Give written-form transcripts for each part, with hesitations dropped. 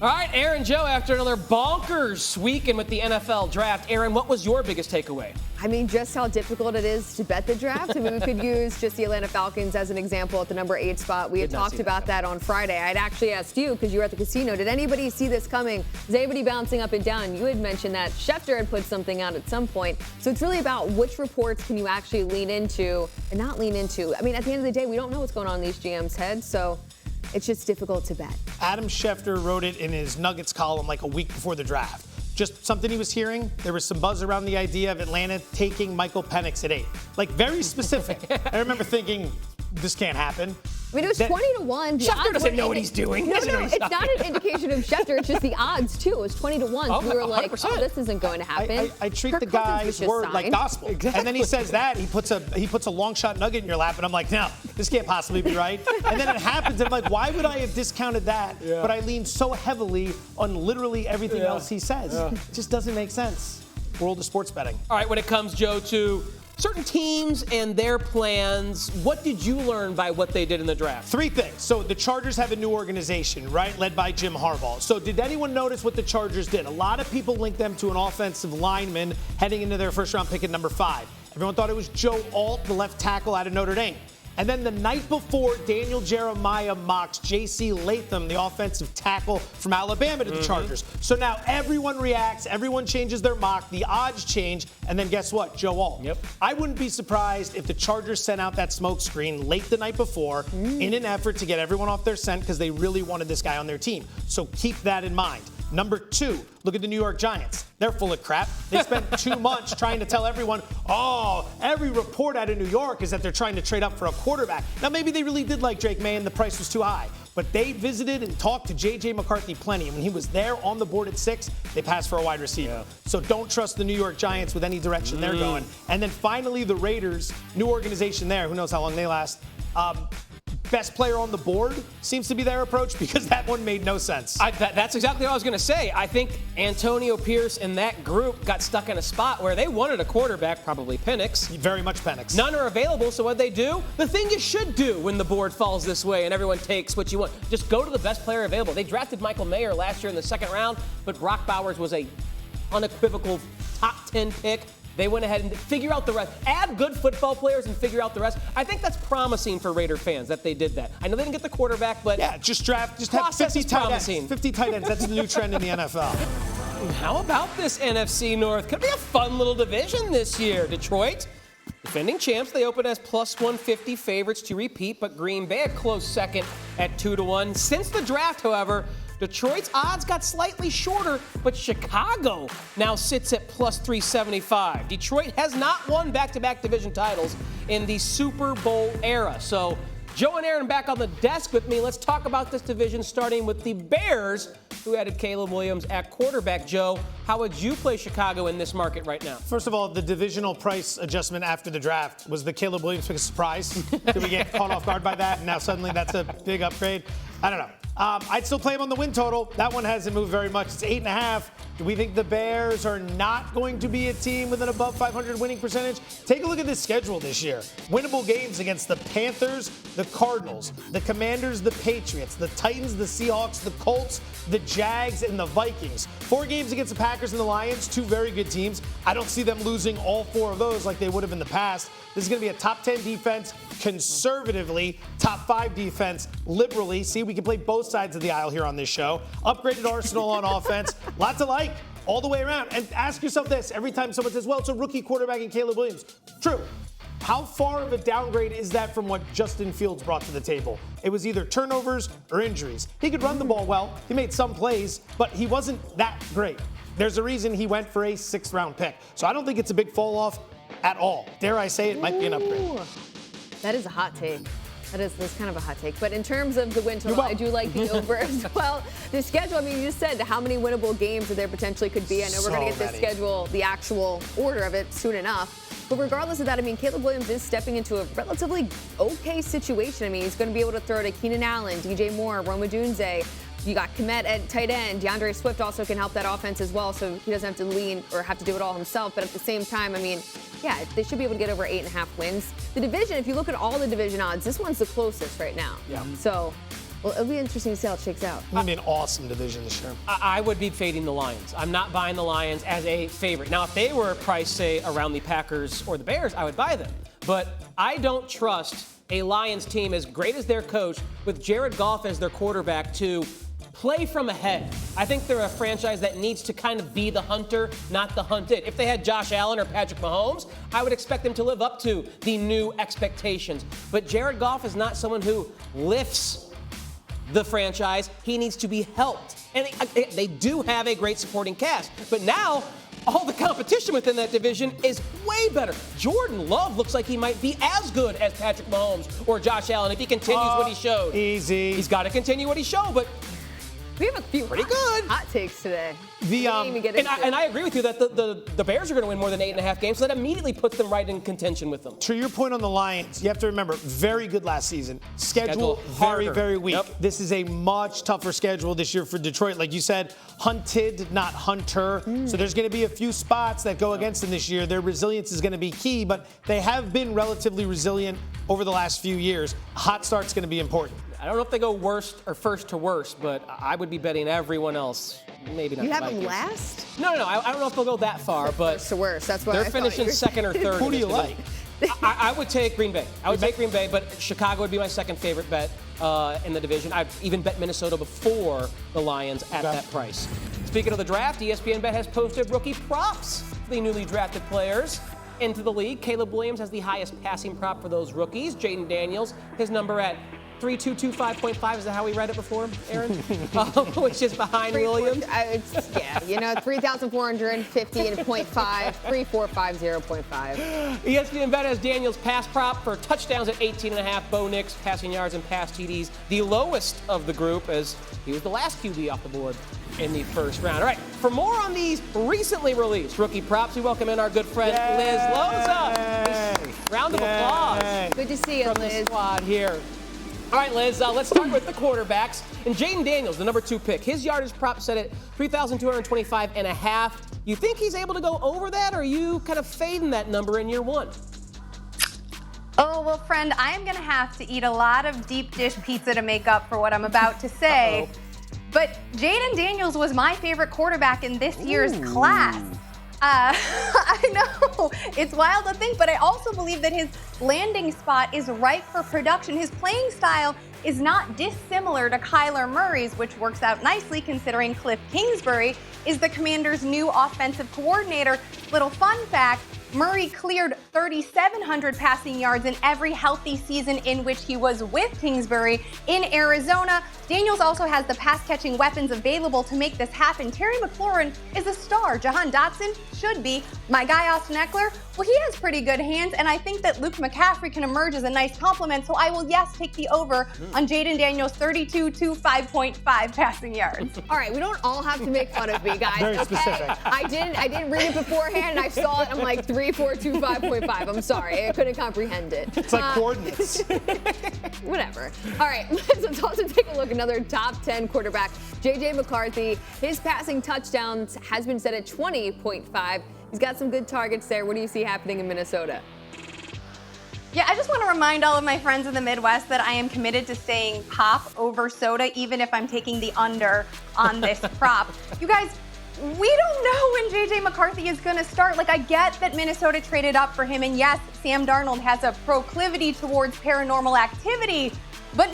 All right, Aaron, Joe, after another bonkers weekend with the NFL draft, Aaron, what was your biggest takeaway? I mean, just how difficult it is to bet the draft. I mean, we could use just the Atlanta Falcons as an example at the number 8 spot. We had talked about that on Friday. I'd actually asked you, because you were at the casino, did anybody see this coming? Is anybody bouncing up and down? You had mentioned that Schefter had put something out at some point. So it's really about which reports can you actually lean into and not lean into. I mean, at the end of the day, we don't know what's going on in these GMs' heads, so it's just difficult to bet. Adam Schefter wrote it in his Nuggets column like a week before the draft. Just something he was hearing. There was some buzz around the idea of Atlanta taking Michael Penix at 8. Like, very specific. I remember thinking, this can't happen. I mean, it was 20-1. Schefter doesn't know what he's doing. No, it's not an indication of Schefter. It's just the odds, too. It was 20-1. Oh, we were like, 100%. oh, this isn't going to happen. I treat Kirk the Cousins was guy's just word like signed. gospel. Exactly. And then he says that. He puts a long shot nugget in your lap, and I'm like, no, this can't possibly be right. And then it happens, and I'm like, why would I have discounted that? Yeah. But I lean so heavily on literally everything else he says. Yeah. It just doesn't make sense. World of sports betting. All right, when it comes, Joe, to certain teams and their plans, what did you learn by what they did in the draft? 3 things. So the Chargers have a new organization, right, led by Jim Harbaugh. So did anyone notice what the Chargers did? A lot of people linked them to an offensive lineman heading into their first-round pick at number 5. Everyone thought it was Joe Alt, the left tackle out of Notre Dame. And then the night before, Daniel Jeremiah mocks J.C. Latham, the offensive tackle from Alabama, to the Chargers. So now everyone reacts, everyone changes their mock, the odds change, and then guess what? Joe Alt. Yep. I wouldn't be surprised if the Chargers sent out that smoke screen late the night before in an effort to get everyone off their scent because they really wanted this guy on their team. So keep that in mind. Number 2, look at the New York Giants. They're full of crap. They spent 2 months trying to tell everyone, every report out of New York is that they're trying to trade up for a quarterback. Now, maybe they really did like Drake May and the price was too high. But they visited and talked to J.J. McCarthy plenty. And when he was there on the board at 6, they passed for a wide receiver. Yeah. So don't trust the New York Giants with any direction they're going. And then finally, the Raiders, new organization there. Who knows how long they last. Best player on the board seems to be their approach because that one made no sense. That's exactly what I was going to say. I think Antonio Pierce and that group got stuck in a spot where they wanted a quarterback, probably Penix. Very much Penix. None are available, so what'd they do? The thing you should do when the board falls this way and everyone takes what you want. Just go to the best player available. They drafted Michael Mayer last year in the 2nd round, but Brock Bowers was a unequivocal top 10 pick. They went ahead and figure out the rest. Add good football players and figure out the rest. I think that's promising for Raider fans that they did that. I know they didn't get the quarterback, but yeah, just have 50 tight ends. 50 tight ends. That's the new trend in the NFL. How about this NFC North? Could be a fun little division this year. Detroit, defending champs, they open as plus 150 favorites to repeat, but Green Bay a close second at 2-1. Since the draft, however, Detroit's odds got slightly shorter, but Chicago now sits at plus 375. Detroit has not won back-to-back division titles in the Super Bowl era. So Joe and Aaron back on the desk with me. Let's talk about this division, starting with the Bears, who added Caleb Williams at quarterback. Joe, how would you play Chicago in this market right now? First of all, the divisional price adjustment after the draft was the Caleb Williams pick a surprise. Did we get caught off guard by that? And now suddenly that's a big upgrade? I don't know. I'd still play him on the win total. That one hasn't moved very much. It's 8.5. Do we think the Bears are not going to be a team with an above 500 winning percentage? Take a look at this schedule this year. Winnable games against the Panthers, the Cardinals, the Commanders, the Patriots, the Titans, the Seahawks, the Colts, the Jags, and the Vikings. 4 games against the Packers and the Lions, 2 very good teams. I don't see them losing all 4 of those like they would have in the past. This is going to be a top 10 defense conservatively, top 5 defense liberally. See, we can play both sides of the aisle here on this show. Upgraded arsenal on offense. Lots of like all the way around. And ask yourself this every time someone says, well, it's a rookie quarterback in Caleb Williams. True. How far of a downgrade is that from what Justin Fields brought to the table? It was either turnovers or injuries. He could run the ball well. He made some plays, but he wasn't that great. There's a reason he went for a 6th-round pick. So I don't think it's a big fall off at all. Dare I say it might be an upgrade. That is a hot take. That's kind of a hot take. But in terms of the win total, I do like the over as well. The schedule, I mean, you just said how many winnable games that there potentially could be. I know we're going to get the schedule, the actual order of it soon enough. But regardless of that, I mean, Caleb Williams is stepping into a relatively okay situation. I mean, he's going to be able to throw to Keenan Allen, DJ Moore, Rome Odunze. You got Kmet at tight end. DeAndre Swift also can help that offense as well, so he doesn't have to lean or have to do it all himself. But at the same time, I mean, yeah, they should be able to get over 8.5 wins. The division, if you look at all the division odds, this one's the closest right now. Yeah. So Well, it'll be interesting to see how it shakes out. It's going to be an awesome division this year. I would be fading the Lions. I'm not buying the Lions as a favorite. Now, if they were priced, say, around the Packers or the Bears, I would buy them. But I don't trust a Lions team as great as their coach with Jared Goff as their quarterback to play from ahead. I think they're a franchise that needs to kind of be the hunter, not the hunted. If they had Josh Allen or Patrick Mahomes, I would expect them to live up to the new expectations. But Jared Goff is not someone who lifts the franchise. He needs to be helped. And they do have a great supporting cast. But now, all the competition within that division is way better. Jordan Love looks like he might be as good as Patrick Mahomes or Josh Allen if he continues what he showed. Easy. He's got to continue what he showed, but we have a few pretty good hot takes today. And I agree with you that the Bears are going to win more than 8.5 games, so that immediately puts them right in contention with them. To your point on the Lions, you have to remember, very good last season. Schedule very, very weak. Yep. This is a much tougher schedule this year for Detroit. Like you said, hunted, not hunter. So there's going to be a few spots that go against them this year. Their resilience is going to be key, but they have been relatively resilient over the last few years. A hot start's going to be important. I don't know if they go worst or first to worst, but I would be betting everyone else. Maybe not. You the have them Vikings. last? No. I don't know if they'll go that far, but First to worst. That's why they're finishing second or third. Who do you like? I would take Green Bay. I would take Green Bay, but Chicago would be my second favorite bet in the division. I'd even bet Minnesota before the Lions at that price. Speaking of the draft, ESPN BET has posted rookie props for the newly drafted players into the league. Caleb Williams has the highest passing prop for those rookies. Jaden Daniels, his number at 3225.5. Is that how we read it before, Aaron? Which is behind Williams. 3,450.5, 3450.5. ESPN BET has Daniels' pass prop for touchdowns at 18.5. Bo Nix passing yards and pass TDs, the lowest of the group, as he was the last QB off the board in the first round. All right, for more on these recently released rookie props, we welcome in our good friend Liz Loza. Round of applause. Good to see you, from Liz. the squad here. All right, Liz, let's start with the quarterbacks. And Jaden Daniels, the number 2 pick, his yardage prop set at 3,225.5. You think he's able to go over that, or are you kind of fading that number in year one? Oh, well, friend, I am going to have to eat a lot of deep dish pizza to make up for what I'm about to say. Uh-oh. But Jaden Daniels was my favorite quarterback in this year's class. I know, it's wild to think, but I also believe that his landing spot is ripe for production. His playing style is not dissimilar to Kyler Murray's, which works out nicely considering Cliff Kingsbury is the Commanders' new offensive coordinator. Little fun fact, Murray cleared 3,700 passing yards in every healthy season in which he was with Kingsbury in Arizona. Daniels also has the pass-catching weapons available to make this happen. Terry McLaurin is a star. Jahan Dotson should be. My guy, Austin Eckler, well, he has pretty good hands, and I think that Luke McCaffrey can emerge as a nice complement, so I will, yes, take the over on Jaden Daniels' 3225.5 passing yards. All right, we don't all have to make fun of me, guys. Very okay? specific. I didn't read it beforehand, and I saw it, and I'm like, 3425.5. I'm sorry, I couldn't comprehend it. It's like coordinates. Whatever. All right, let's also take a look at another top 10 quarterback, J.J. McCarthy. His passing touchdowns has been set at 20.5. He's got some good targets there. What do you see happening in Minnesota? Yeah, I just want to remind all of my friends in the Midwest that I am committed to staying pop over soda, even if I'm taking the under on this prop. You guys, we don't know when J.J. McCarthy is going to start. Like, I get that Minnesota traded up for him, and yes, Sam Darnold has a proclivity towards paranormal activity, but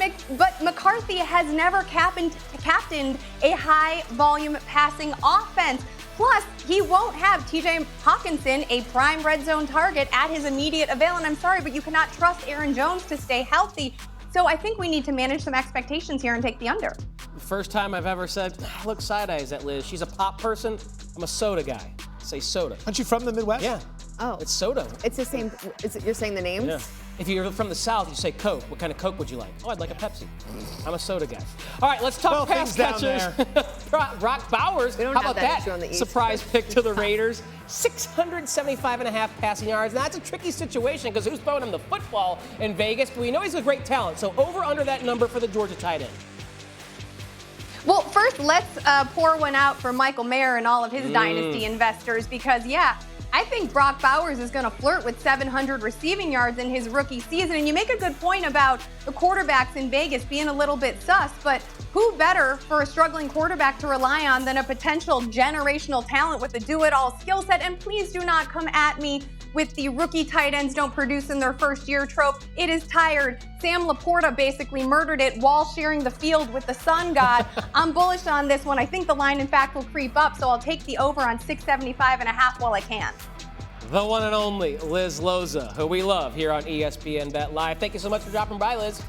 McCarthy has never captained a high-volume passing offense. Plus, he won't have T.J. Hawkinson, a prime red zone target, at his immediate avail. And I'm sorry, but you cannot trust Aaron Jones to stay healthy. So I think we need to manage some expectations here and take the under. The first time I've ever said, look side eyes at Liz. She's a pop person. I'm a soda guy. Say soda. Aren't you from the Midwest? Yeah. Oh. It's soda. It's the same. You're saying the names? Yeah. If you're from the South, you say Coke. What kind of Coke would you like? Oh, I'd like a Pepsi. I'm a soda guy. All right, let's talk pass catchers. Brock Bowers, We don't how have about that that issue on the East. surprise pick to the Raiders? 675.5 passing yards. Now, that's a tricky situation because who's throwing him the football in Vegas? But we know he's a great talent. So over under that number for the Georgia tight end. Well, first, let's pour one out for Michael Mayer and all of his dynasty investors because, yeah, I think Brock Bowers is going to flirt with 700 receiving yards in his rookie season. And you make a good point about the quarterbacks in Vegas being a little bit sus, but who better for a struggling quarterback to rely on than a potential generational talent with a do-it-all skill set? And please do not come at me with the rookie tight ends don't produce in their first year trope. It is tired. Sam Laporta basically murdered it while sharing the field with the sun god. I'm bullish on this one. I think the line, in fact, will creep up, so I'll take the over on 675.5 while I can. The one and only Liz Loza, who we love here on ESPN Bet Live. Thank you so much for dropping by, Liz.